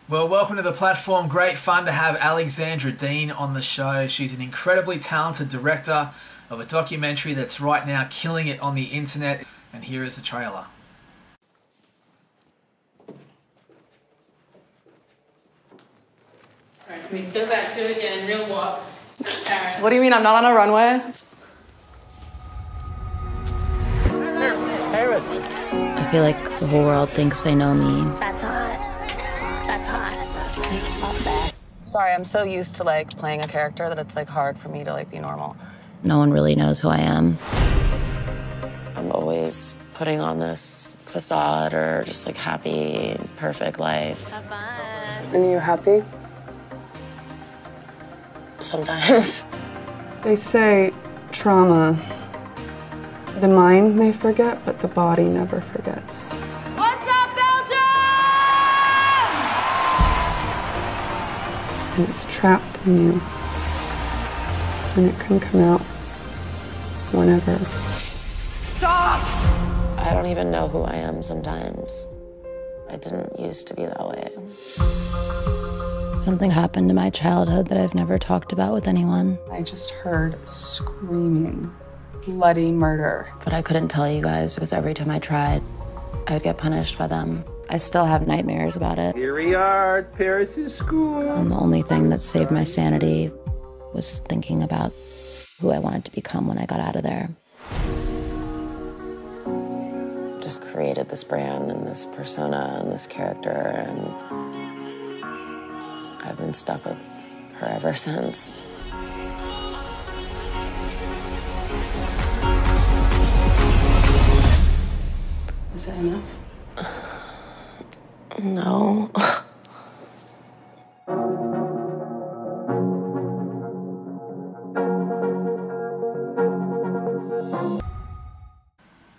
Well, welcome to the platform. Great fun to have Alexandra Dean on the show. She's an incredibly talented director of a documentary that's right now killing it on the internet. And here is the trailer. All right, we go back, do it again, real walk. Paris. What do you mean I'm not on a runway? I feel like the whole world thinks they know me. That's hot. That's hot. That's bad. Sorry, I'm so used to like playing a character that it's like hard for me to like be normal. No one really knows who I am. I'm always putting on this facade or just like happy, perfect life. Have fun. And are you happy? Sometimes. They say trauma, the mind may forget, but the body never forgets. What's up, Belgium? And it's trapped in you. And it can come out whenever. Stop! I don't even know who I am sometimes. I didn't used to be that way. Something happened to my childhood that I've never talked about with anyone. I just heard screaming, bloody murder. But I couldn't tell you guys because every time I tried, I'd get punished by them. I still have nightmares about it. Here we are at Paris' school. And the only thing that saved my sanity was thinking about who I wanted to become when I got out of there. Just created this brand and this persona and this character, and I've been stuck with her ever since. Is that enough? No.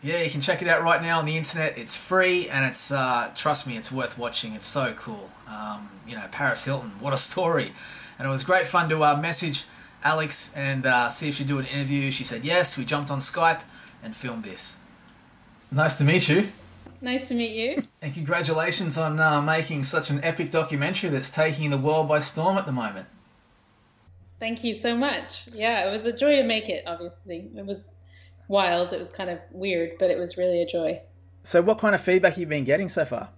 Yeah, you can check it out right now on the internet. It's free and it's, trust me, it's worth watching. It's so cool. Paris Hilton, what a story. And it was great fun to message Alex and see if she'd do an interview. She said yes. We jumped on Skype and filmed this. Nice to meet you. Nice to meet you. And congratulations on making such an epic documentary that's taking the world by storm at the moment. Thank you so much. Yeah, it was a joy to make it, obviously. It was wild. It was kind of weird, but it was really a joy. So what kind of feedback have you been getting so far?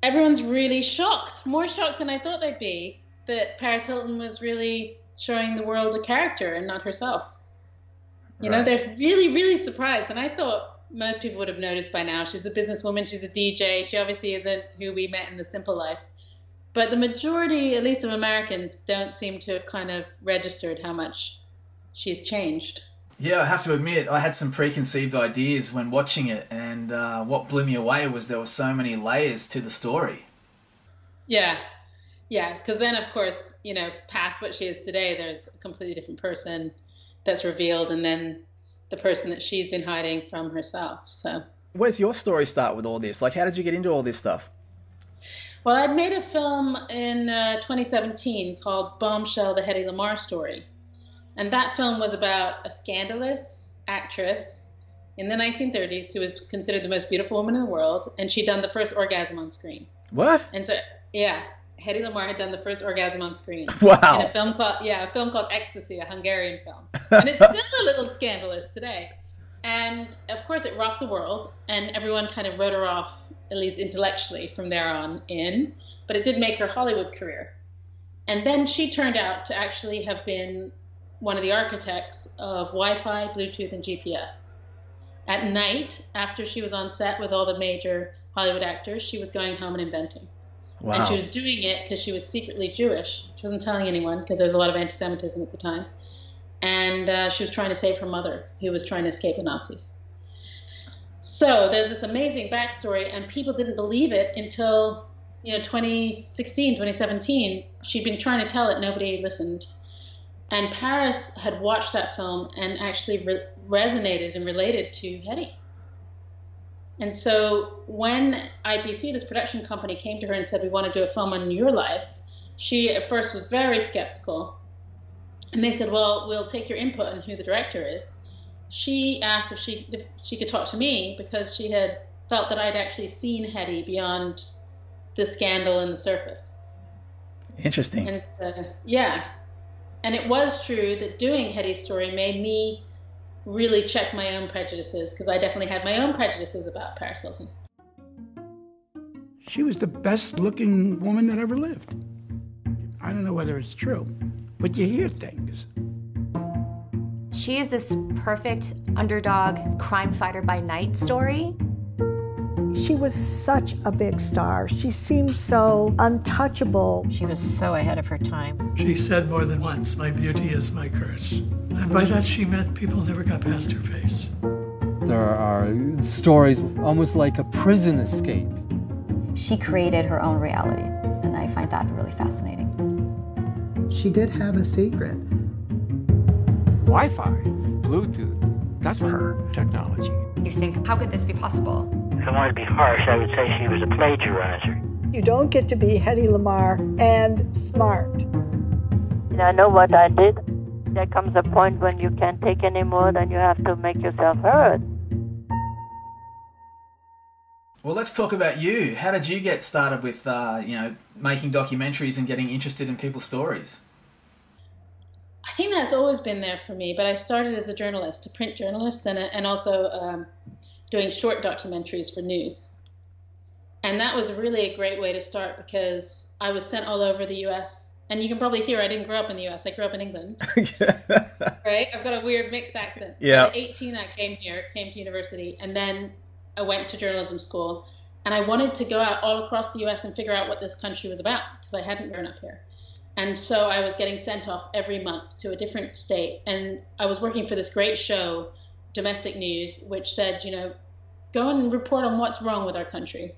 Everyone's really shocked, more shocked than I thought they'd be, that Paris Hilton was really showing the world a character and not herself. You know, they're really, really surprised. And I thought most people would have noticed by now. She's a businesswoman. She's a DJ. She obviously isn't who we met in the simple life. But the majority, at least of Americans, don't seem to have kind of registered how much she's changed. Yeah, I have to admit, I had some preconceived ideas when watching it, and what blew me away was there were so many layers to the story. Yeah, because then, of course, past what she is today, there's a completely different person that's revealed, and then the person that she's been hiding from herself. So, where's your story start with all this? Like, how did you get into all this stuff? Well, I'd made a film in 2017 called Bombshell, the Hedy Lamarr Story. And that film was about a scandalous actress in the 1930s who was considered the most beautiful woman in the world, and she'd done the first orgasm on screen. What? And so, yeah, Hedy Lamarr had done the first orgasm on screen. Wow. In a film called Ecstasy, a Hungarian film. And it's still a little scandalous today. And, of course, it rocked the world, and everyone kind of wrote her off, at least intellectually, from there on in. But it did make her Hollywood career. And then she turned out to actually have been one of the architects of Wi-Fi, Bluetooth, and GPS. At night, after she was on set with all the major Hollywood actors, she was going home and inventing. Wow. And she was doing it because she was secretly Jewish. She wasn't telling anyone because there was a lot of anti-Semitism at the time. And she was trying to save her mother, who was trying to escape the Nazis. So there's this amazing backstory, and people didn't believe it until 2016, 2017. She'd been trying to tell it, nobody listened. And Paris had watched that film and actually resonated and related to Hedy. And so when IPC, this production company, came to her and said, we want to do a film on your life, she at first was very skeptical. And they said, well, we'll take your input on who the director is. She asked if she could talk to me because she had felt that I'd actually seen Hedy beyond the scandal and the surface. Interesting. And so, yeah. And it was true that doing Hetty's story made me really check my own prejudices, because I definitely had my own prejudices about Paris Hilton. She was the best looking woman that ever lived. I don't know whether it's true, but you hear things. She is this perfect underdog crime fighter by night story. She was such a big star. She seemed so untouchable. She was so ahead of her time. She said more than once, "My beauty is my curse." And by that she meant people never got past her face. There are stories almost like a prison escape. She created her own reality, and I find that really fascinating. She did have a secret. Wi-Fi, Bluetooth, that's her technology. You think, how could this be possible? If I wanted to be harsh, I would say she was a plagiarizer. You don't get to be Hedy Lamarr and smart. I know what I did. There comes a point when you can't take any more, then you have to make yourself heard. Well, let's talk about you. How did you get started with, making documentaries and getting interested in people's stories? I think that's always been there for me, but I started as a journalist, a print journalist, and also doing short documentaries for news. And that was really a great way to start, because I was sent all over the US. And you can probably hear I didn't grow up in the US. I grew up in England. Right? I've got a weird mixed accent. Yeah. At 18, I came to university, and then I went to journalism school. And I wanted to go out all across the US and figure out what this country was about, because I hadn't grown up here. And so I was getting sent off every month to a different state. And I was working for this great show, Domestic News, which said, go and report on what's wrong with our country.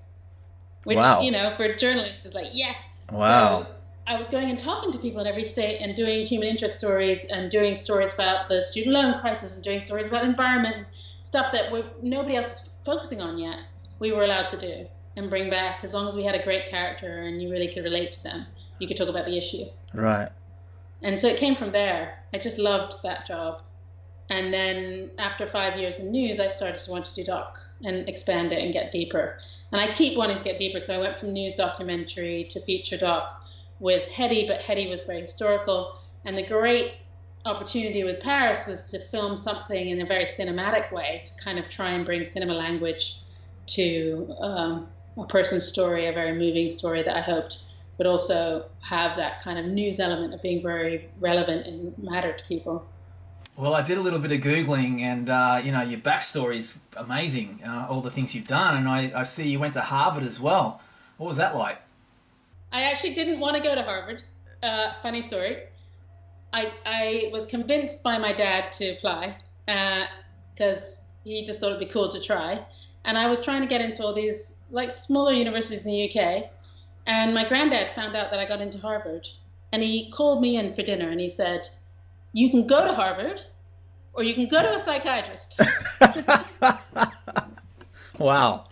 Which, wow. For journalists is like, yeah. Wow. So I was going and talking to people in every state and doing human interest stories and doing stories about the student loan crisis and doing stories about environment, stuff that nobody else was focusing on yet. We were allowed to do and bring back, as long as we had a great character and you really could relate to them. You could talk about the issue. Right. And so it came from there. I just loved that job. And then after 5 years in news, I started to want to do doc and expand it and get deeper. And I keep wanting to get deeper. So I went from news documentary to feature doc with Hetty, but Hetty was very historical. And the great opportunity with Paris was to film something in a very cinematic way, to kind of try and bring cinema language to a person's story, a very moving story that I hoped would also have that kind of news element of being very relevant and matter to people. Well, I did a little bit of Googling, and, your backstory's amazing, all the things you've done, and I see you went to Harvard as well. What was that like? I actually didn't want to go to Harvard. Funny story. I was convinced by my dad to apply because he just thought it'd be cool to try. And I was trying to get into all these smaller universities in the UK. And my granddad found out that I got into Harvard. And he called me in for dinner and he said, "You can go to Harvard or you can go to a psychiatrist." Wow.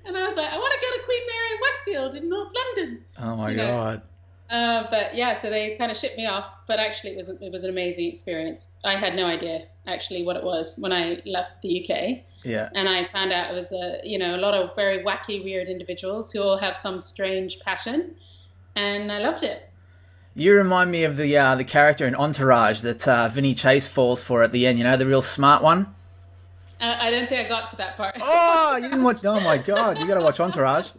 And I was like, I want to go to Queen Mary Westfield in North London. Oh my God. But yeah, so they kind of shipped me off. But actually, it was an amazing experience. I had no idea actually what it was when I left the UK. Yeah. And I found out it was a lot of very wacky, weird individuals who all have some strange passion, and I loved it. You remind me of the character in Entourage that Vinny Chase falls for at the end. The real smart one. I don't think I got to that part. Oh, you didn't watch? Oh my God, you got to watch Entourage.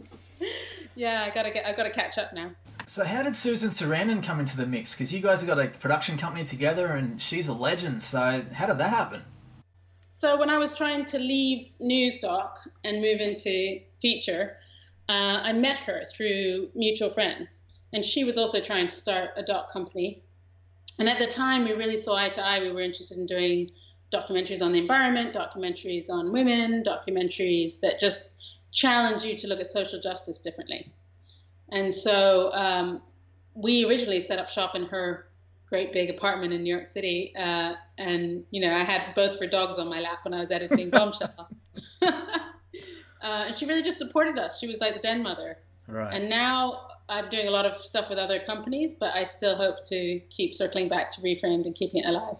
Yeah, I got to catch up now. So how did Susan Sarandon come into the mix? Because you guys have got a production company together, and she's a legend. So how did that happen? So when I was trying to leave news doc and move into feature, I met her through mutual friends. And she was also trying to start a doc company. And at the time, we really saw eye to eye. We were interested in doing documentaries on the environment, documentaries on women, documentaries that just challenge you to look at social justice differently. And so we originally set up shop in her great big apartment in New York City. And, I had both for dogs on my lap when I was editing Bombshell. And she really just supported us. She was like the den mother. Right. And now I'm doing a lot of stuff with other companies, but I still hope to keep circling back to Reframed and keeping it alive.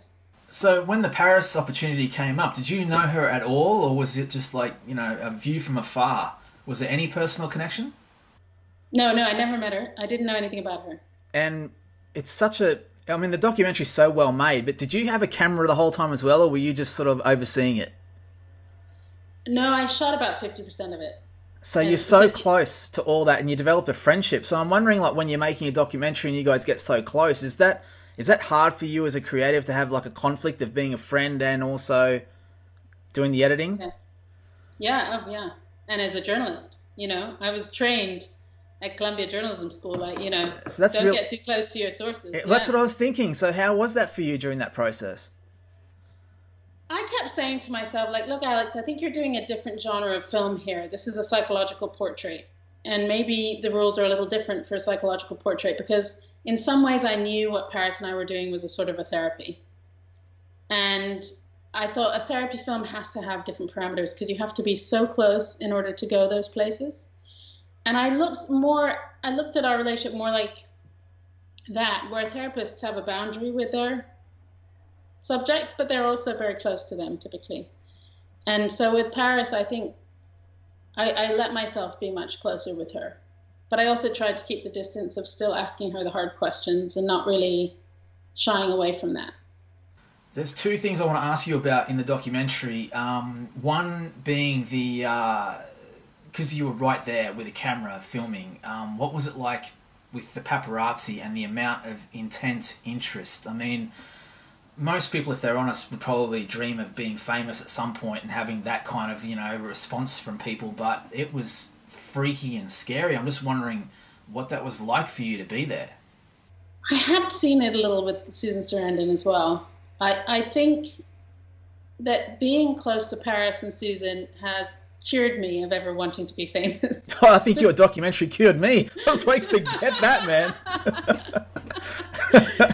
So when the Paris opportunity came up, did you know her at all, or was it just a view from afar? Was there any personal connection? No, I never met her. I didn't know anything about her. And it's such a... I mean, the documentary's so well made, but did you have a camera the whole time as well, or were you just sort of overseeing it? No, I shot about 50% of it. So you're so close to all that, and you developed a friendship. So I'm wondering, like, when you're making a documentary and you guys get so close, is that hard for you as a creative to have like a conflict of being a friend and also doing the editing? Yeah. And as a journalist, I was trained at Columbia Journalism School, like, so don't get too close to your sources. That's what I was thinking. So how was that for you during that process? I kept saying to myself, like, look, Alex, I think you're doing a different genre of film here. This is a psychological portrait. And maybe the rules are a little different for a psychological portrait, because in some ways I knew what Paris and I were doing was a sort of a therapy. And I thought a therapy film has to have different parameters, because you have to be so close in order to go those places. And I looked at our relationship more like that, where therapists have a boundary with their subjects, but they're also very close to them typically. And so with Paris, I think I let myself be much closer with her. But I also tried to keep the distance of still asking her the hard questions and not really shying away from that. There's two things I want to ask you about in the documentary. One being because you were right there with a camera filming, what was it like with the paparazzi and the amount of intense interest? I mean, most people, if they're honest, would probably dream of being famous at some point and having that kind of, response from people, but it was freaky and scary. I'm just wondering what that was like for you to be there. I had seen it a little with Susan Sarandon as well. I think that being close to Paris and Susan has cured me of ever wanting to be famous. Oh, I think your documentary cured me. I was like, forget that, man.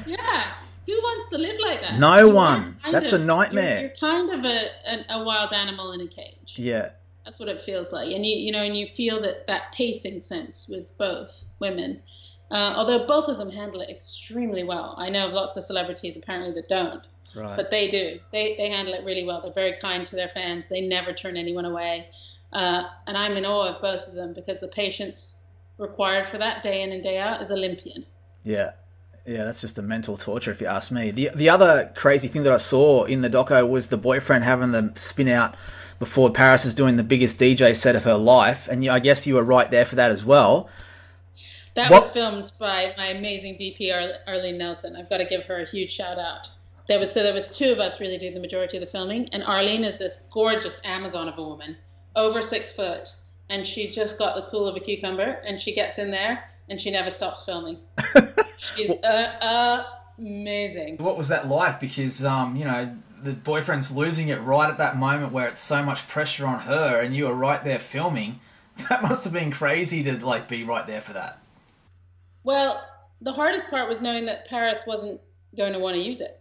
Yeah. Who wants to live like that? No one. That's a nightmare. You're kind of a wild animal in a cage. Yeah. That's what it feels like. And you feel that pacing sense with both women. Although both of them handle it extremely well. I know of lots of celebrities apparently that don't. Right. But they do. They handle it really well. They're very kind to their fans. They never turn anyone away. And I'm in awe of both of them, because the patience required for that day in and day out is Olympian. Yeah. Yeah, that's just a mental torture if you ask me. The other crazy thing that I saw in the doco was the boyfriend having the spin out before Paris is doing the biggest DJ set of her life. And I guess you were right there for that as well. That was filmed by my amazing DP, Arlene Nelson. I've got to give her a huge shout out. There was two of us really doing the majority of the filming. And Arlene is this gorgeous Amazon of a woman, over 6 foot. And she's just got the cool of a cucumber. And she gets in there and she never stops filming. She's amazing. What was that like? Because, the boyfriend's losing it right at that moment where it's so much pressure on her and you were right there filming. That must have been crazy to, be right there for that. Well, the hardest part was knowing that Paris wasn't going to want to use it,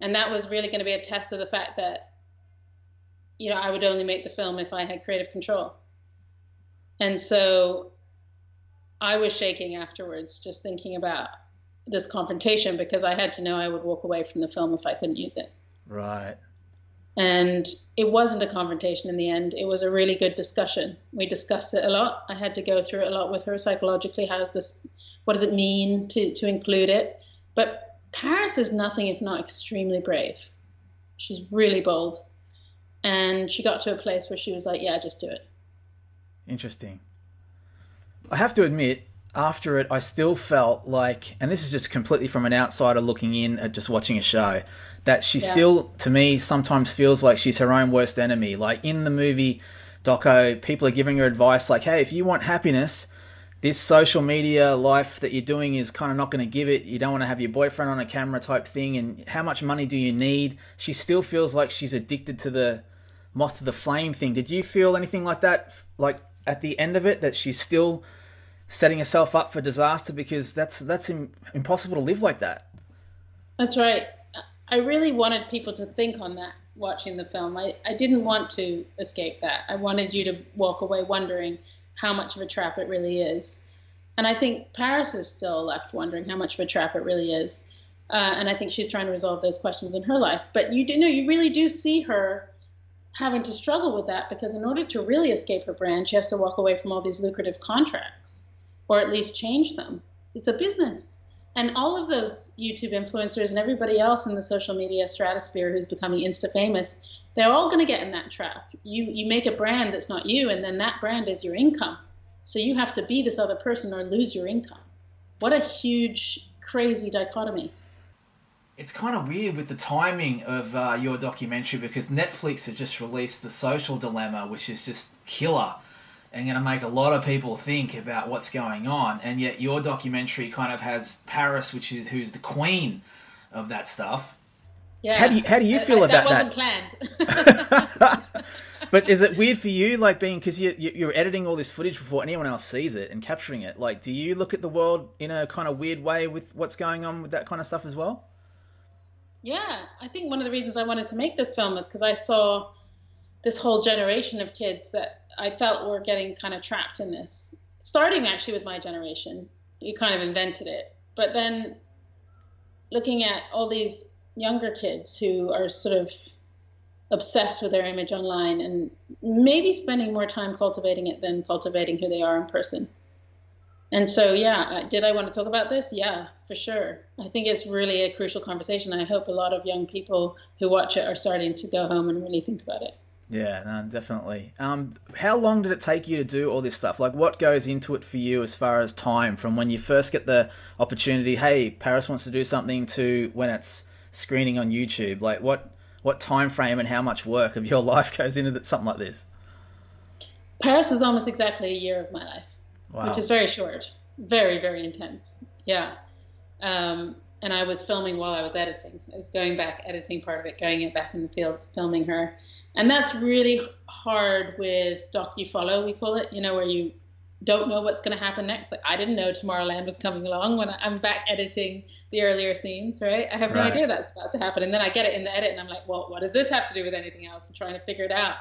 and that was really going to be a test of the fact that, I would only make the film if I had creative control. And so I was shaking afterwards, just thinking about this confrontation, because I had to know I would walk away from the film if I couldn't use it. Right. And it wasn't a confrontation in the end. It was a really good discussion. We discussed it a lot. I had to go through it a lot with her psychologically. What does it mean to include it? But Paris is nothing if not extremely brave. She's really bold. And she got to a place where she was like, yeah, just do it. Interesting. I have to admit, after it, I still felt like, and this is just completely from an outsider looking in at just watching a show, that she still, to me, sometimes feels like she's her own worst enemy. Like in the movie doco, people are giving her advice like, hey, if you want happiness, this social media life that you're doing is kind of not going to give it. You don't want to have your boyfriend on a camera type thing. And how much money do you need? She still feels like she's addicted to the moth to the flame thing. Did you feel anything like that, like at the end of it, that she's still setting herself up for disaster? Because that's impossible to live like that. That's right. I really wanted people to think on that watching the film. I didn't want to escape that. I wanted you to walk away wondering how much of a trap it really is. And I think Paris is still left wondering how much of a trap it really is. And I think she's trying to resolve those questions in her life. But you really do see her having to struggle with that, because in order to really escape her brand, she has to walk away from all these lucrative contracts, or at least change them. It's a business. And all of those YouTube influencers and everybody else in the social media stratosphere who's becoming insta-famous, they're all going to get in that trap. You make a brand that's not you, and then that brand is your income. So you have to be this other person or lose your income. What a huge, crazy dichotomy. It's kind of weird with the timing of your documentary, because Netflix have just released The Social Dilemma, which is just killer and going to make a lot of people think about what's going on. And yet your documentary kind of has Paris, who's the queen of that stuff. Yeah. How do you feel about that? That wasn't planned. But is it weird for you, like being, because you're editing all this footage before anyone else sees it and capturing it? Like, do you look at the world in a kind of weird way with what's going on with that kind of stuff as well? Yeah, I think one of the reasons I wanted to make this film is because I saw this whole generation of kids that I felt were getting kind of trapped in this. Starting actually with my generation, you kind of invented it. But then looking at all these younger kids who are sort of obsessed with their image online and maybe spending more time cultivating it than cultivating who they are in person. And so, yeah, did I want to talk about this? Yeah, for sure. I think it's really a crucial conversation. I hope a lot of young people who watch it are starting to go home and really think about it. Yeah, no, definitely. How long did it take you to do all this stuff? Like, what goes into it for you as far as time, from when you first get the opportunity, hey, Paris wants to do something, to when it's screening on YouTube? Like, what time frame and how much work of your life goes into something like this? Paris is almost exactly a year of my life. Wow. Which is very short, very, very intense. Yeah. And I was filming while I was editing. I was going back, editing part of it, going back in the field, filming her. And that's really hard with docu-follow, we call it, where you don't know what's going to happen next. Like, I didn't know Tomorrowland was coming along when I'm back editing the earlier scenes, right? I have no idea that's about to happen. And then I get it in the edit and I'm like, well, what does this have to do with anything else? I'm trying to figure it out.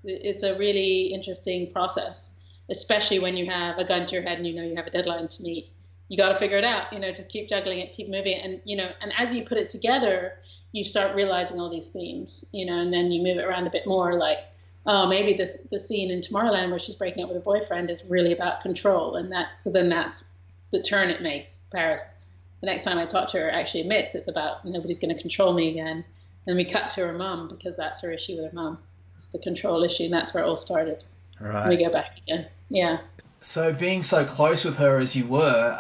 It's a really interesting process, especially when you have a gun to your head and you have a deadline to meet. You got to figure it out, just keep juggling it, keep moving it. And as you put it together, you start realizing all these themes, and then you move it around a bit more, like, oh, maybe the scene in Tomorrowland where she's breaking up with her boyfriend is really about control. And that's the turn it makes. Paris, the next time I talk to her, actually admits it's about nobody's going to control me again. And we cut to her mom, because that's her issue with her mom. It's the control issue, and that's where it all started. Right. We go back again. Yeah. So being so close with her as you were,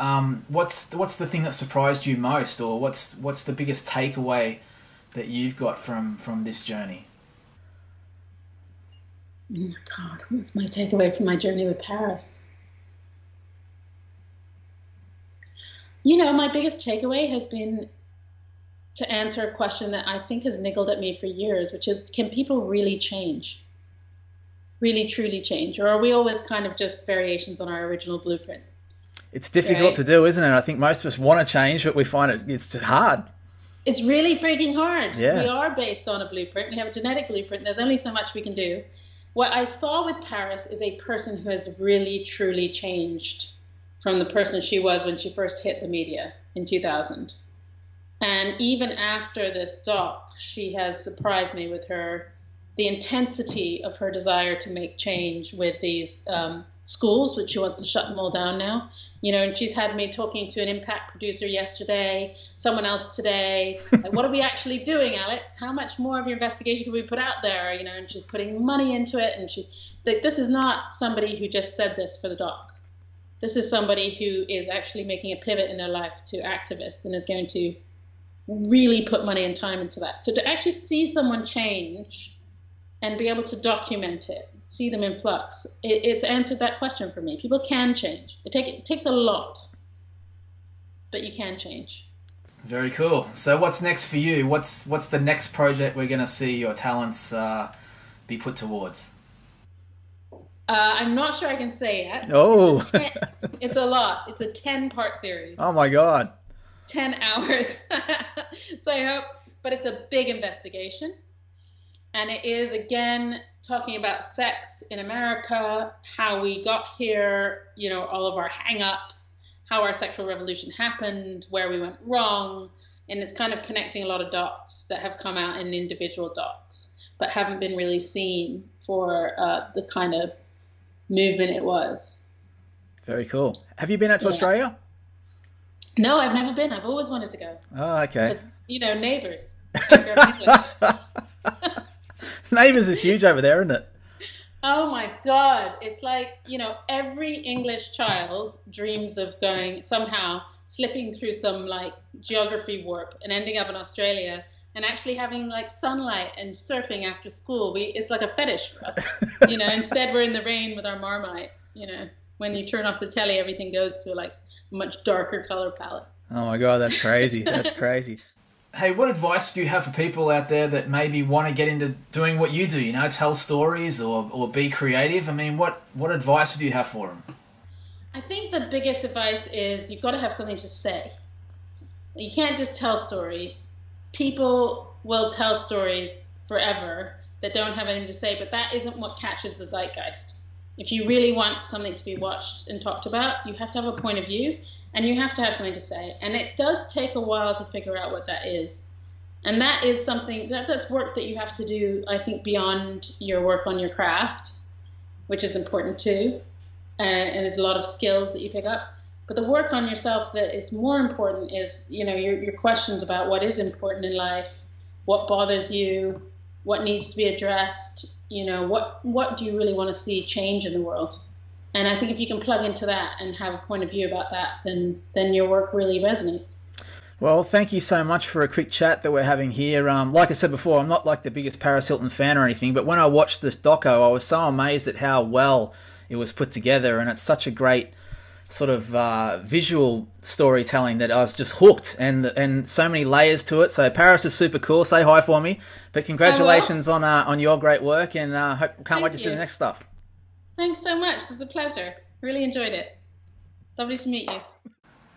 what's the thing that surprised you most, or what's the biggest takeaway that you've got from this journey? Oh my God, what's my takeaway from my journey with Paris? My biggest takeaway has been to answer a question that I think has niggled at me for years, which is, can people really change? Really, truly change? Or are we always kind of just variations on our original blueprint? It's difficult to do, isn't it? I think most of us want to change, but we find it's hard. It's really freaking hard. Yeah. We are based on a blueprint. We have a genetic blueprint. There's only so much we can do. What I saw with Paris is a person who has really, truly changed from the person she was when she first hit the media in 2000. And even after this doc, she has surprised me with the intensity of her desire to make change with these schools, which she wants to shut them all down now. And she's had me talking to an impact producer yesterday, someone else today. Like, what are we actually doing, Alex? How much more of your investigation can we put out there? And she's putting money into it. And this is not somebody who just said this for the doc. This is somebody who is actually making a pivot in their life to activists and is going to really put money and time into that. So to actually see someone change and be able to document it, see them in flux, it's answered that question for me. People can change. It takes a lot, but you can change. Very cool. So what's next for you? What's the next project we're going to see your talents be put towards? I'm not sure I can say yet. Oh. It's a lot. It's a 10-part series. Oh my God. 10 hours. So I hope, but it's a big investigation. And it is, again, talking about sex in America, how we got here, all of our hang-ups, how our sexual revolution happened, where we went wrong. And it's kind of connecting a lot of dots that have come out in individual docs. but haven't been really seen for the kind of movement it was. Very cool. Have you been out to Australia? No, I've never been. I've always wanted to go. Oh, okay. Because, neighbours. Neighbours is huge over there, isn't it? Oh my God. It's like, every English child dreams of going somehow, slipping through some like geography warp and ending up in Australia and actually having like sunlight and surfing after school. It's like a fetish for us. Instead we're in the rain with our Marmite. When you turn off the telly, everything goes to like a much darker color palette. Oh my God, that's crazy. That's crazy. Hey, what advice do you have for people out there that maybe want to get into doing what you do, tell stories or be creative? I mean, what advice would you have for them? I think the biggest advice is you've got to have something to say. You can't just tell stories. People will tell stories forever that don't have anything to say, but that isn't what catches the zeitgeist. If you really want something to be watched and talked about, you have to have a point of view and you have to have something to say. And it does take a while to figure out what that is. And that is something, that's work that you have to do, I think, beyond your work on your craft, which is important too. And there's a lot of skills that you pick up. But the work on yourself that is more important is, your questions about what is important in life, what bothers you, what needs to be addressed, what do you really want to see change in the world? And I think if you can plug into that and have a point of view about that, then your work really resonates. Well, thank you so much for a quick chat that we're having here. Like I said before, I'm not like the biggest Paris Hilton fan or anything, but when I watched this doco, I was so amazed at how well it was put together, and it's such a great sort of visual storytelling that I was just hooked, and so many layers to it. So Paris is super cool. Say hi for me. But congratulations on your great work, and can't wait to see the next stuff. Thanks so much. It was a pleasure. Really enjoyed it. Lovely to meet you.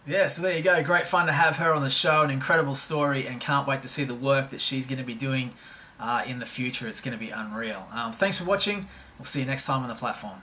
Yeah, so there you go. Great fun to have her on the show. An incredible story, and can't wait to see the work that she's going to be doing in the future. It's going to be unreal. Thanks for watching. We'll see you next time on the platform.